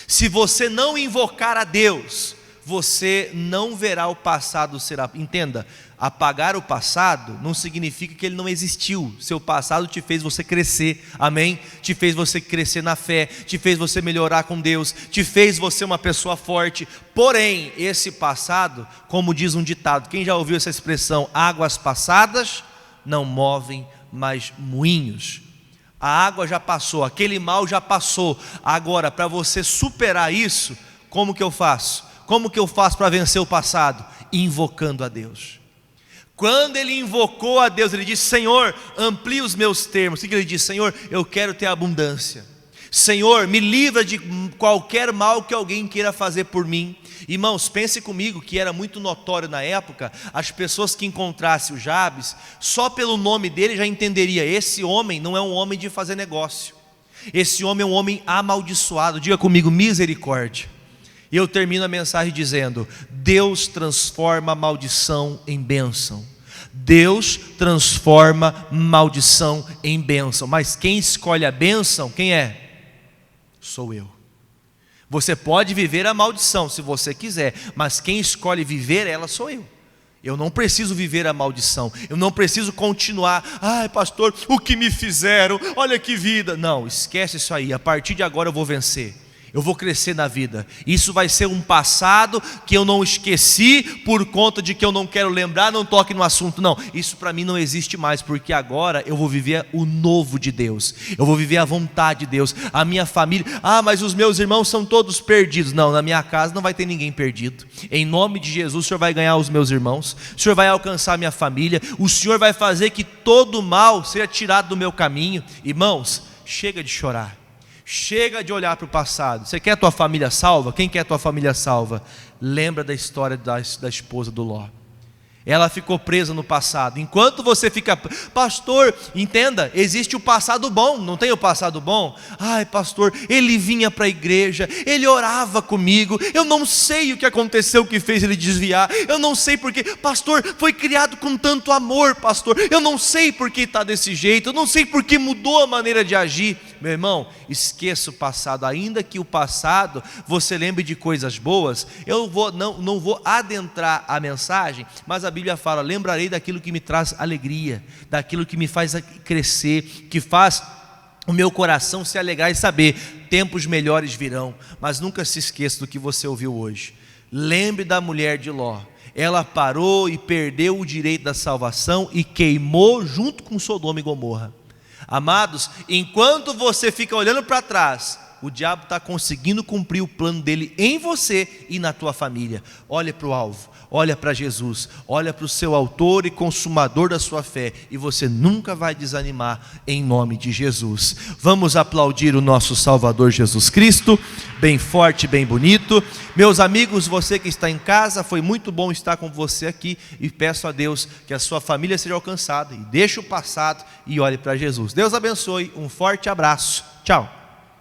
Se você não invocar a Deus, você não verá o passado ser. Entenda, apagar o passado não significa que ele não existiu. Seu passado te fez você crescer, amém? Te fez você crescer na fé, te fez você melhorar com Deus, te fez você uma pessoa forte. Porém, esse passado, como diz um ditado, quem já ouviu essa expressão? Águas passadas não movem mais moinhos. A água já passou, aquele mal já passou. Agora, para você superar isso, como que eu faço? Como que eu faço para vencer o passado? Invocando a Deus. Quando ele invocou a Deus, ele disse: Senhor, amplie os meus termos. O que ele disse? Senhor, eu quero ter abundância. Senhor, me livra de qualquer mal que alguém queira fazer por mim. Irmãos, pense comigo que era muito notório na época, as pessoas que encontrassem o Jabes, só pelo nome dele já entenderia: esse homem não é um homem de fazer negócio, esse homem é um homem amaldiçoado. Diga comigo: misericórdia. E eu termino a mensagem dizendo: Deus transforma a maldição em bênção. Deus transforma maldição em bênção. Mas quem escolhe a bênção, quem é? Sou eu. Você pode viver a maldição se você quiser, mas quem escolhe viver ela sou eu. Eu não preciso viver a maldição, eu não preciso continuar: ai pastor, o que me fizeram, olha que vida. Não, esquece isso aí, a partir de agora eu vou vencer. eu vou crescer na vida. Isso vai ser um passado que eu não esqueci por conta de que eu não quero lembrar, não toque no assunto. Não, isso para mim não existe mais, porque agora eu vou viver o novo de Deus. Eu vou viver a vontade de Deus. A minha família, mas os meus irmãos são todos perdidos. Não, na minha casa não vai ter ninguém perdido. Em nome de Jesus, o Senhor vai ganhar os meus irmãos. O Senhor vai alcançar a minha família. O Senhor vai fazer que todo mal seja tirado do meu caminho. Irmãos, chega de chorar. Chega de olhar para o passado. Você quer a tua família salva? Quem quer a tua família salva? Lembra da história da esposa do Ló. Ela ficou presa no passado. Enquanto você fica, pastor, entenda, existe o passado bom, não tem o passado bom? Ai, pastor, ele vinha para a igreja, ele orava comigo, eu não sei o que aconteceu que fez ele desviar, eu não sei porque, pastor, foi criado com tanto amor, pastor, eu não sei porque está desse jeito, eu não sei porque mudou a maneira de agir. Meu irmão, esqueça o passado, ainda que o passado você lembre de coisas boas. Eu não vou adentrar a mensagem, mas a Bíblia fala: lembrarei daquilo que me traz alegria, daquilo que me faz crescer, que faz o meu coração se alegrar e saber, tempos melhores virão. Mas nunca se esqueça do que você ouviu hoje. Lembre da mulher de Ló. Ela parou e perdeu o direito da salvação e queimou junto com Sodoma e Gomorra. Amados, enquanto você fica olhando para trás, o diabo está conseguindo cumprir o plano dele em você e na tua família. Olha para o alvo, olha para Jesus, olha para o seu autor e consumador da sua fé, e você nunca vai desanimar, em nome de Jesus. Vamos aplaudir o nosso Salvador Jesus Cristo, bem forte, bem bonito. Meus amigos, você que está em casa, foi muito bom estar com você aqui, e peço a Deus que a sua família seja alcançada, e deixe o passado e olhe para Jesus. Deus abençoe, um forte abraço, tchau.